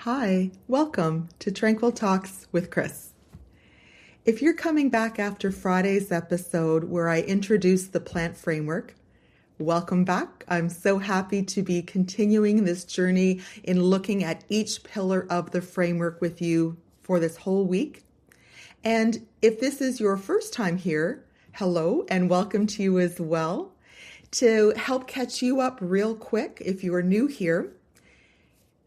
Hi, welcome to Tranquil Talks with Chris. If you're coming back after Friday's episode where I introduced the plant framework, welcome back. I'm so happy to be continuing this journey in looking at each pillar of the framework with you for this whole week. And if this is your first time here, hello and welcome to you as well. To help catch you up real quick, if you are new here,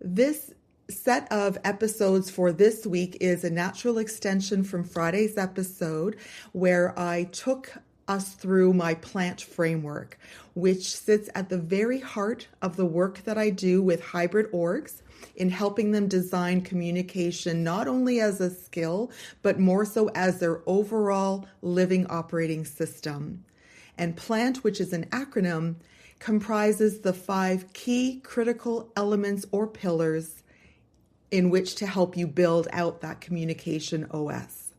this set of episodes for this week is a natural extension from Friday's episode where I took us through my plant framework, which sits at the very heart of the work that I do with hybrid orgs in helping them design communication not only as a skill, but more so as their overall living operating system. And PLANT, which is an acronym, comprises the 5 key critical elements or pillars in which to help you build out that communication OS.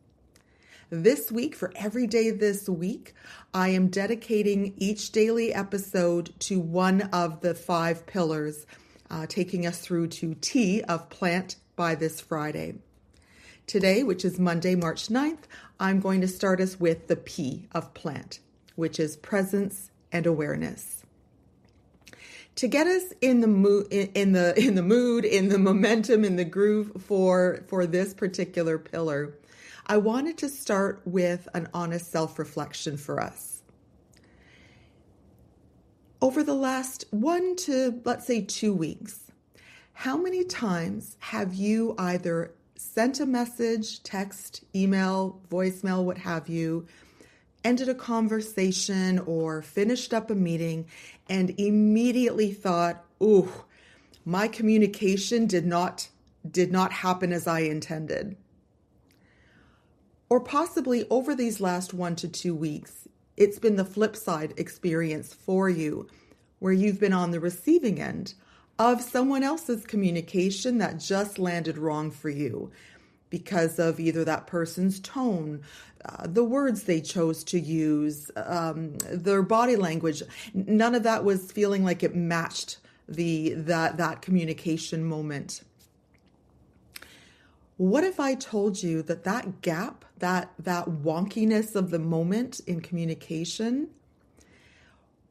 This week, for every day this week, I am dedicating each daily episode to one of the 5 pillars, taking us through to T of plant by this Friday. Today, which is Monday, March 9th, I'm going to start us with the P of plant, which is presence and awareness. To get us in the mood, in the momentum, in the groove for this particular pillar, I wanted to start with an honest self-reflection for us. Over the last 1 to, let's say, 2 weeks, how many times have you either sent a message, text, email, voicemail, what have you, ended a conversation or finished up a meeting and immediately thought, ooh, my communication did not happen as I intended? Or possibly over these last 1 to 2 weeks, it's been the flip side experience for you, where you've been on the receiving end of someone else's communication that just landed wrong for you because of either that person's tone, the words they chose to use, their body language. None of that was feeling like it matched that communication moment. What if I told you that gap, that wonkiness of the moment in communication,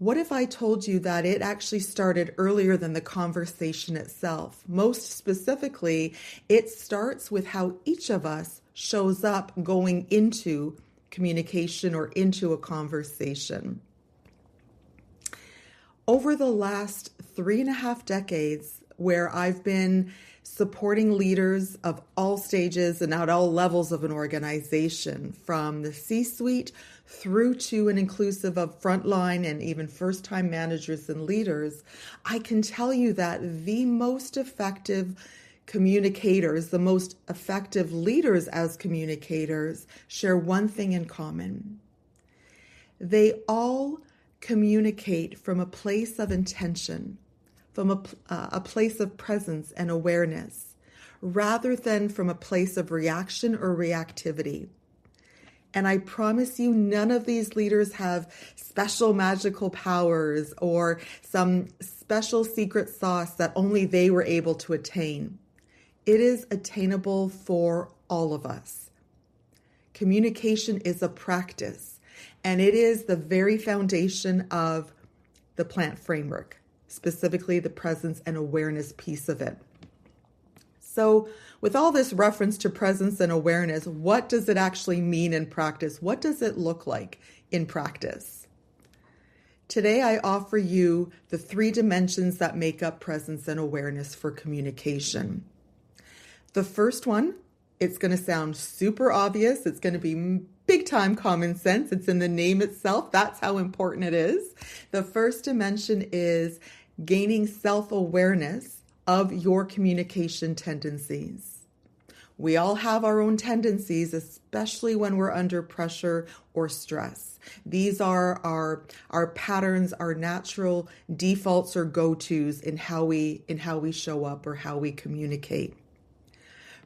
what if I told you that it actually started earlier than the conversation itself? Most specifically, it starts with how each of us shows up going into communication or into a conversation. Over the last 3.5 decades, where I've been supporting leaders of all stages and at all levels of an organization, from the C-suite through to and inclusive of frontline and even first-time managers and leaders, I can tell you that the most effective communicators, the most effective leaders as communicators, share one thing in common. They all communicate from a place of intention, from a place of presence and awareness, rather than from a place of reaction or reactivity. And I promise you, none of these leaders have special magical powers or some special secret sauce that only they were able to attain. It is attainable for all of us. Communication is a practice, and it is the very foundation of the plant framework, specifically the presence and awareness piece of it. So with all this reference to presence and awareness, what does it actually mean in practice? What does it look like in practice? Today, I offer you the 3 dimensions that make up presence and awareness for communication. The first one, it's going to sound super obvious. It's going to be big time common sense. It's in the name itself. That's how important it is. The first dimension is gaining self-awareness of your communication tendencies. We all have our own tendencies, especially when we're under pressure or stress. These are our patterns, our natural defaults or go-tos in how we show up or how we communicate.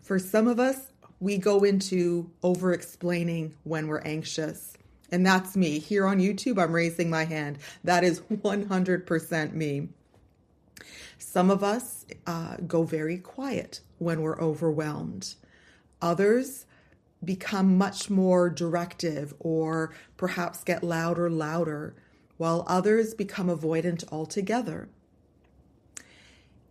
For some of us, we go into over-explaining when we're anxious. And that's me. Here on YouTube, I'm raising my hand. That is 100% me. Some of us go very quiet when we're overwhelmed. Others become much more directive or perhaps get louder, while others become avoidant altogether.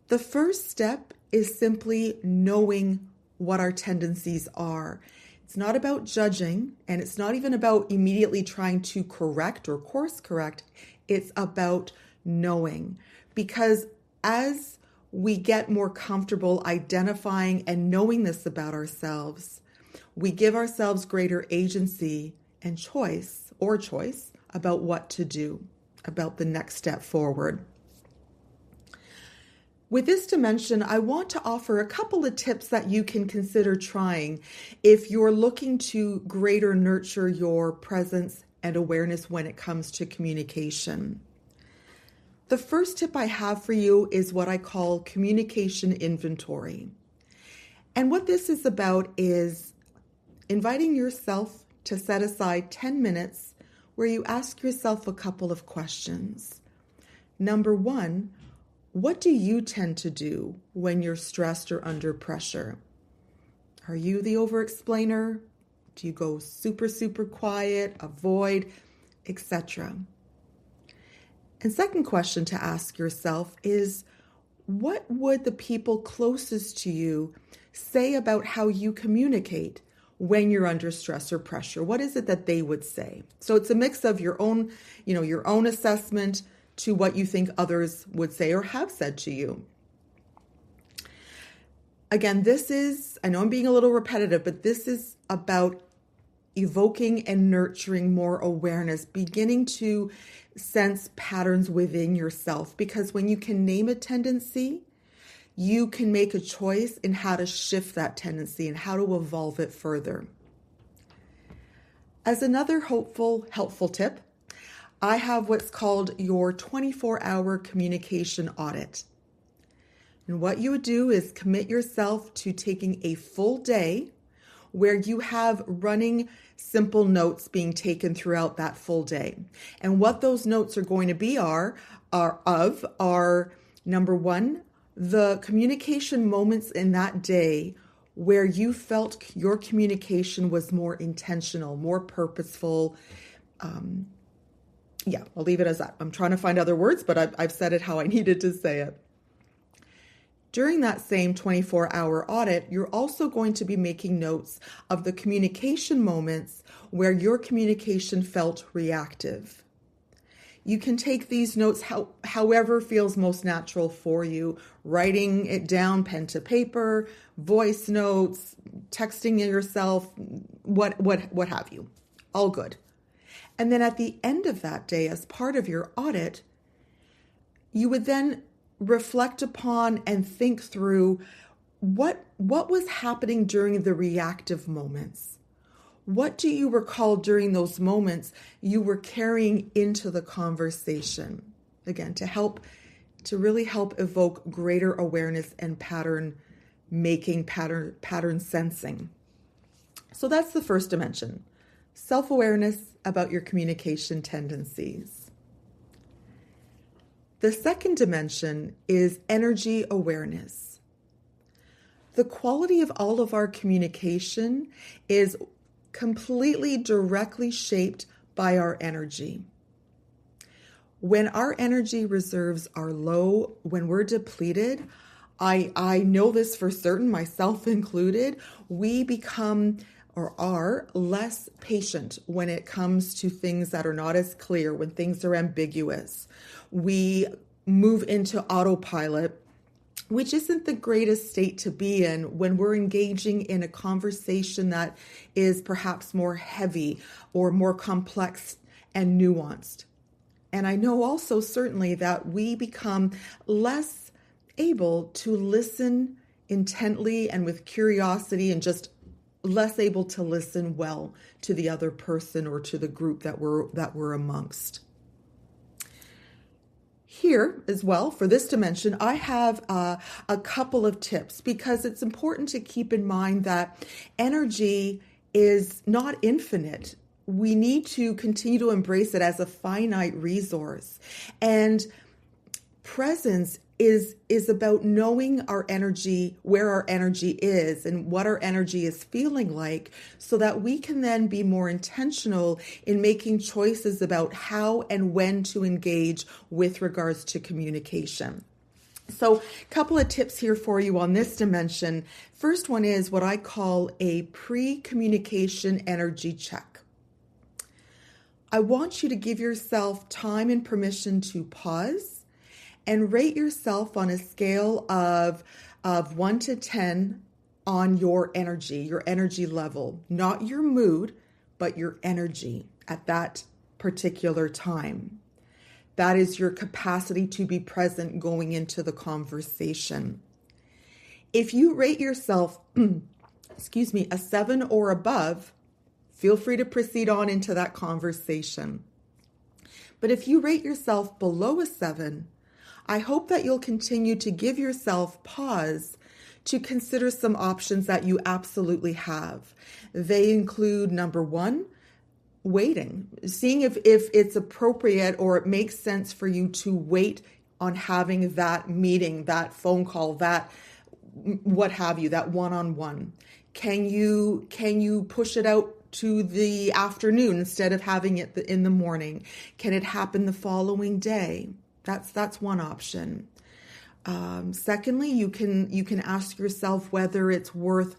The first step is simply knowing what our tendencies are. It's not about judging, and it's not even about immediately trying to correct or course correct. It's about knowing, because as we get more comfortable identifying and knowing this about ourselves, we give ourselves greater agency and choice about what to do, about the next step forward. With this dimension, I want to offer a couple of tips that you can consider trying if you're looking to greater nurture your presence and awareness when it comes to communication. The first tip I have for you is what I call communication inventory. And what this is about is inviting yourself to set aside 10 minutes where you ask yourself a couple of questions. Number one, what do you tend to do when you're stressed or under pressure? Are you the over-explainer? Do you go super quiet, avoid, etc.? And second question to ask yourself is, what would the people closest to you say about how you communicate when you're under stress or pressure? What is it that they would say? So it's a mix of your own assessment to what you think others would say or have said to you. Again, I know I'm being a little repetitive, but this is about evoking and nurturing more awareness, beginning to sense patterns within yourself. Because when you can name a tendency, you can make a choice in how to shift that tendency and how to evolve it further. As another helpful tip, I have what's called your 24-hour communication audit. And what you would do is commit yourself to taking a full day where you have running simple notes being taken throughout that full day. And what those notes are going to be are number one, the communication moments in that day where you felt your communication was more intentional, more purposeful. I'll leave it as that. I'm trying to find other words, but I've said it how I needed to say it. During that same 24-hour audit, you're also going to be making notes of the communication moments where your communication felt reactive. You can take these notes however feels most natural for you, writing it down, pen to paper, voice notes, texting yourself, what have you. All good. And then at the end of that day, as part of your audit, you would then reflect upon and think through what was happening during the reactive moments. What do you recall during those moments you were carrying into the conversation? Again, to really help evoke greater awareness and pattern making, pattern sensing. So that's the first dimension. Self-awareness about your communication tendencies. The second dimension is energy awareness. The quality of all of our communication is completely directly shaped by our energy. When our energy reserves are low, when we're depleted, I know this for certain, myself included, we become or are less patient when it comes to things that are not as clear, when things are ambiguous. We move into autopilot, which isn't the greatest state to be in when we're engaging in a conversation that is perhaps more heavy or more complex and nuanced. And I know also certainly that we become less able to listen intently and with curiosity, and just less able to listen well to the other person or to the group that we're amongst. Here as well, for this dimension, I have a couple of tips, because it's important to keep in mind that energy is not infinite. We need to continue to embrace it as a finite resource. And presence is about knowing our energy, where our energy is and what our energy is feeling like, so that we can then be more intentional in making choices about how and when to engage with regards to communication. So a couple of tips here for you on this dimension. First one is what I call a pre-communication energy check. I want you to give yourself time and permission to pause and rate yourself on a scale of 1 to 10 on your energy level, not your mood, but your energy at that particular time. That is your capacity to be present going into the conversation. If you rate yourself, a 7 or above, feel free to proceed on into that conversation. But if you rate yourself below a 7, I hope that you'll continue to give yourself pause to consider some options that you absolutely have. They include, number one, waiting, seeing if it's appropriate or it makes sense for you to wait on having that meeting, that phone call, that what have you, that one-on-one. Can you push it out to the afternoon instead of having it in the morning? Can it happen the following day? That's one option. Secondly, you can ask yourself whether it's worth,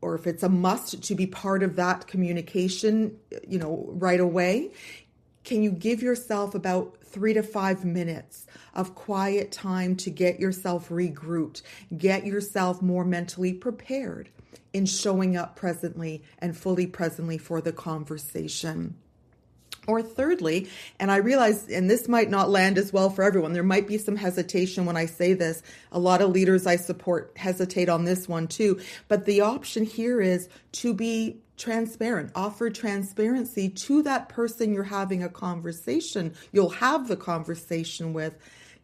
or if it's a must to be part of that communication, right away. Can you give yourself about 3 to 5 minutes of quiet time to get yourself regrouped, get yourself more mentally prepared in showing up presently and fully presently for the conversation? Or thirdly, and I realize, and this might not land as well for everyone, there might be some hesitation when I say this. A lot of leaders I support hesitate on this one too. But the option here is to be transparent, offer transparency to that person you'll have the conversation with,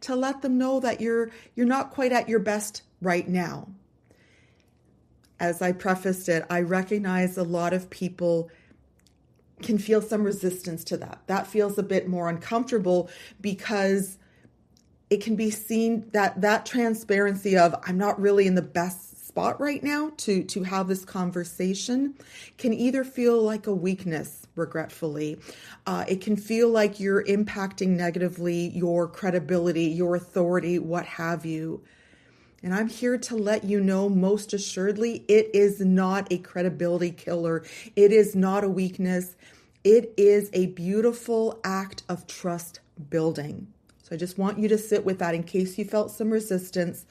to let them know that you're not quite at your best right now. As I prefaced it, I recognize a lot of people can feel some resistance to that. That feels a bit more uncomfortable because it can be seen that transparency of, I'm not really in the best spot right now to have this conversation, can either feel like a weakness, regretfully. It can feel like you're impacting negatively your credibility, your authority, what have you. And I'm here to let you know, most assuredly, it is not a credibility killer. It is not a weakness. It is a beautiful act of trust building. So I just want you to sit with that in case you felt some resistance.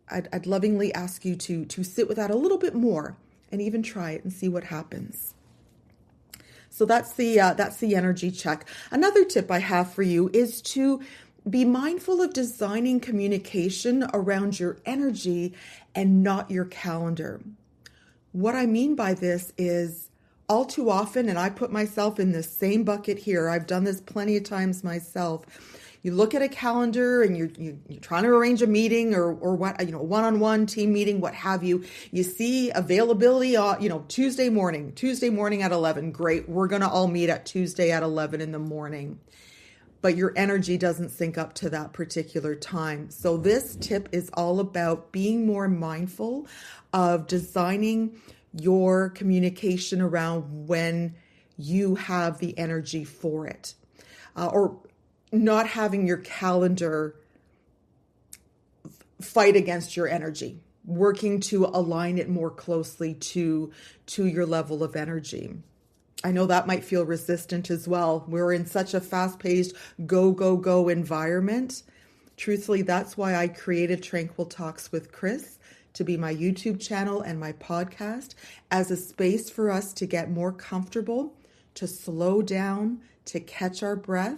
I'd lovingly ask you to sit with that a little bit more and even try it and see what happens. So that's the energy check. Another tip I have for you is to be mindful of designing communication around your energy and not your calendar. What I mean by this is, all too often, and I put myself in the same bucket here, I've done this plenty of times myself. You look at a calendar and you're trying to arrange a meeting or what, one-on-one team meeting, what have you. You see availability, Tuesday morning at 11. Great. We're going to all meet at Tuesday at 11 in the morning. But your energy doesn't sync up to that particular time. So this tip is all about being more mindful of designing your communication around when you have the energy for it, or not having your calendar fight against your energy, working to align it more closely to your level of energy. I know that might feel resistant as well. We're in such a fast-paced go environment. Truthfully, that's why I created Tranquil Talks with Chris to be my YouTube channel and my podcast, as a space for us to get more comfortable, to slow down, to catch our breath,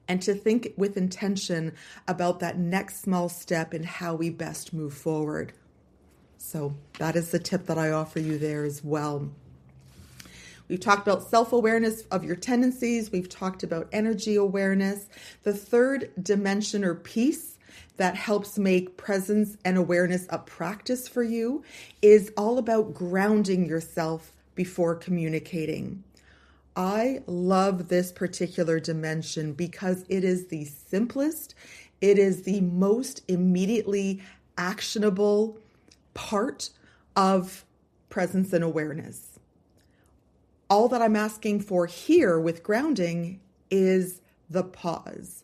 and to think with intention about that next small step in how we best move forward. So that is the tip that I offer you there as well. We've talked about self-awareness of your tendencies. We've talked about energy awareness. The third dimension or piece that helps make presence and awareness a practice for you is all about grounding yourself before communicating. I love this particular dimension because it is the simplest It is the most immediately actionable part of presence and awareness. All that I'm asking for here with grounding is the pause,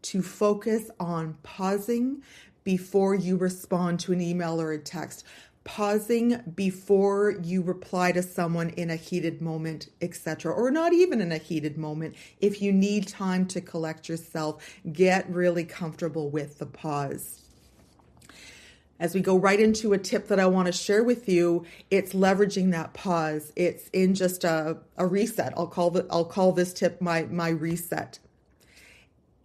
to focus on pausing before you respond to an email or a text, pausing before you reply to someone in a heated moment, etc., or not even in a heated moment. If you need time to collect yourself, get really comfortable with the pause. As we go right into a tip that I want to share with you, it's leveraging that pause. It's in just a reset. I'll call this tip my reset.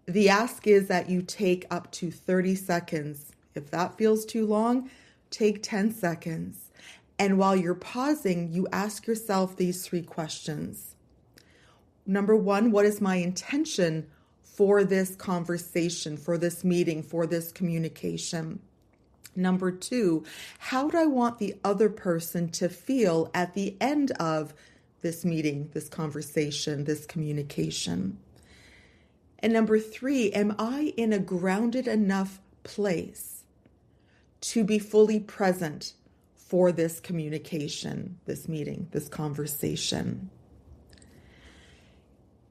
The ask is that you take up to 30 seconds. If that feels too long, take 10 seconds. And while you're pausing, you ask yourself these 3 questions. Number 1, what is my intention for this conversation, for this meeting, for this communication? Number 2, how do I want the other person to feel at the end of this meeting, this conversation, this communication? And number 3, am I in a grounded enough place to be fully present for this communication, this meeting, this conversation?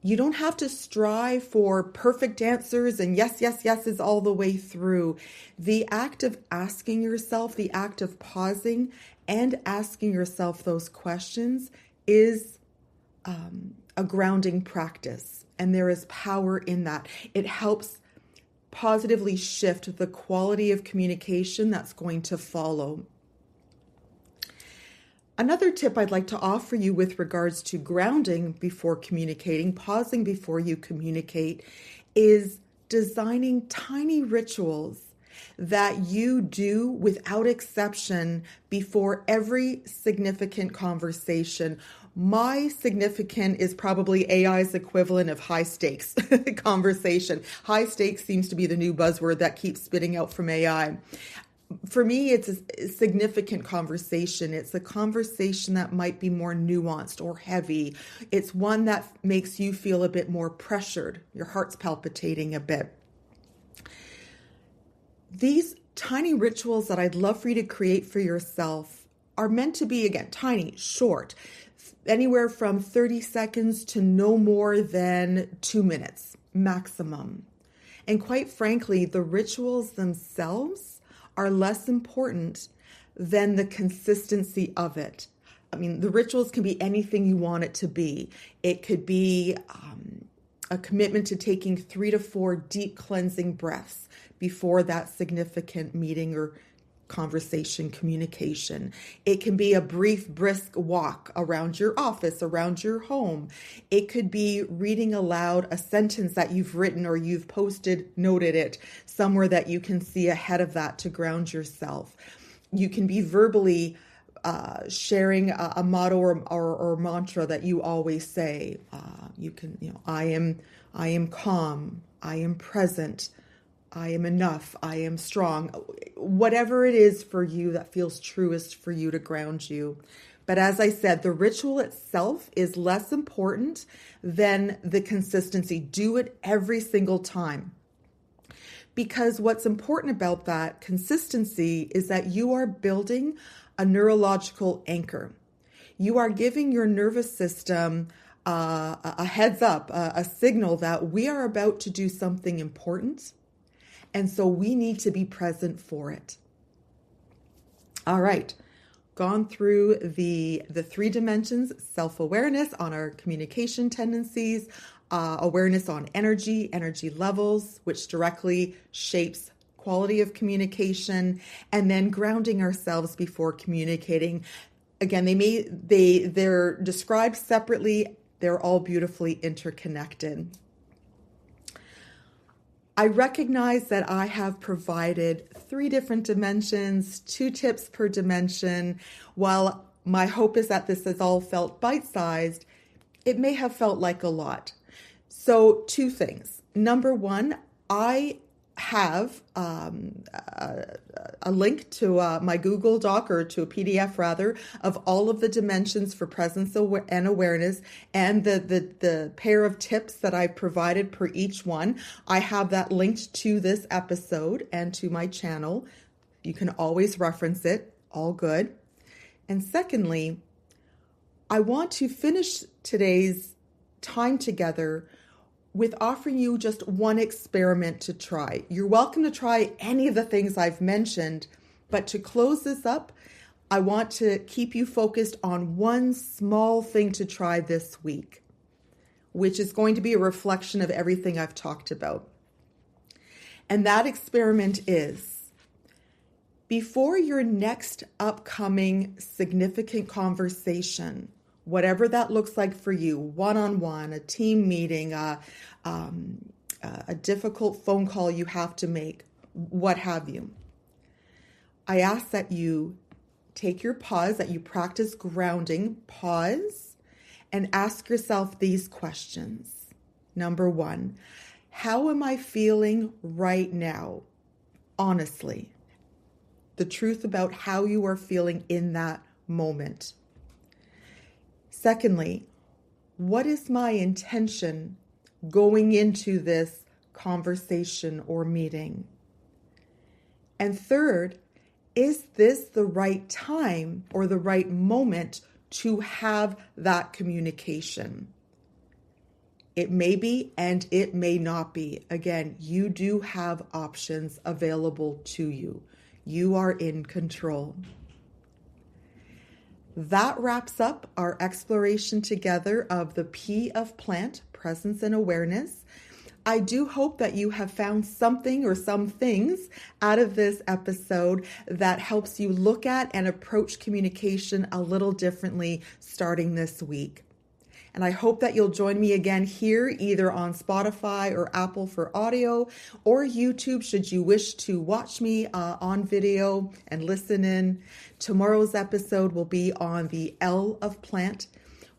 You don't have to strive for perfect answers and yes is all the way through. The act of asking yourself, the act of pausing and asking yourself those questions is a grounding practice. And there is power in that. It helps positively shift the quality of communication that's going to follow. Another tip I'd like to offer you with regards to grounding before communicating, pausing before you communicate, is designing tiny rituals that you do without exception before every significant conversation. My significant is probably AI's equivalent of high stakes conversation. High stakes seems to be the new buzzword that keeps spitting out from AI. For me, it's a significant conversation. It's a conversation that might be more nuanced or heavy. It's one that makes you feel a bit more pressured. Your heart's palpitating a bit. These tiny rituals that I'd love for you to create for yourself are meant to be, again, tiny, short, anywhere from 30 seconds to no more than 2 minutes maximum. And quite frankly, the rituals themselves are less important than the consistency of it. I mean, the rituals can be anything you want it to be. It could be a commitment to taking 3 to 4 deep cleansing breaths before that significant meeting or conversation, communication. It can be a brief, brisk walk around your office, around your home. It could be reading aloud a sentence that you've written or you've posted, noted it somewhere that you can see ahead of that to ground yourself. You can be verbally sharing a motto or mantra that you always say. I am calm, I am present, I am enough, I am strong, whatever it is for you that feels truest for you to ground you. But as I said, the ritual itself is less important than the consistency. Do it every single time. Because what's important about that consistency is that you are building a neurological anchor. You are giving your nervous system a heads up, a signal that we are about to do something important. And so we need to be present for it. All right. Gone through the 3 dimensions: self-awareness on our communication tendencies, awareness on energy levels, which directly shapes quality of communication, and then grounding ourselves before communicating. Again, they're described separately. They're all beautifully interconnected. I recognize that I have provided 3 different dimensions, 2 tips per dimension. While my hope is that this has all felt bite-sized, it may have felt like a lot. So 2 things. Number 1, I have a link to my Google Doc, or to a PDF rather, of all of the dimensions for presence and awareness, and the pair of tips that I've provided per each one. I have that linked to this episode and to my channel. You can always reference it. All good. And secondly, I want to finish today's time together with offering you just one experiment to try. You're welcome to try any of the things I've mentioned, but to close this up, I want to keep you focused on one small thing to try this week, which is going to be a reflection of everything I've talked about. And that experiment is, before your next upcoming significant conversation, whatever that looks like for you, one-on-one, a team meeting, a difficult phone call you have to make, what have you, I ask that you take your pause, that you practice grounding, pause, and ask yourself these questions. Number one, how am I feeling right now? Honestly, the truth about how you are feeling in that moment. Secondly, what is my intention going into this conversation or meeting? And third, is this the right time or the right moment to have that communication? It may be and it may not be. Again, you do have options available to you. You are in control. That wraps up our exploration together of the P of plant, presence and awareness. I do hope that you have found something or some things out of this episode that helps you look at and approach communication a little differently starting this week. And I hope that you'll join me again here, either on Spotify or Apple for audio, or YouTube should you wish to watch me on video and listen in. Tomorrow's episode will be on the L of plant,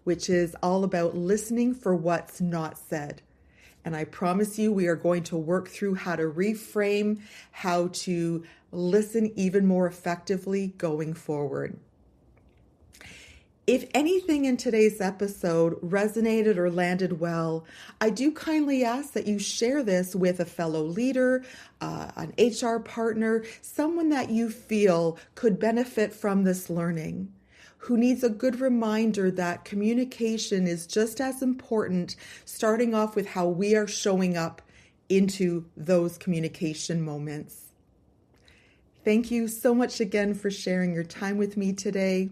which is all about listening for what's not said. And I promise you, we are going to work through how to reframe, how to listen even more effectively going forward. If anything in today's episode resonated or landed well, I do kindly ask that you share this with a fellow leader, an HR partner, someone that you feel could benefit from this learning, who needs a good reminder that communication is just as important, starting off with how we are showing up into those communication moments. Thank you so much again for sharing your time with me today.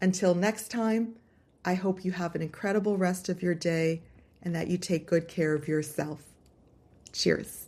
Until next time, I hope you have an incredible rest of your day and that you take good care of yourself. Cheers.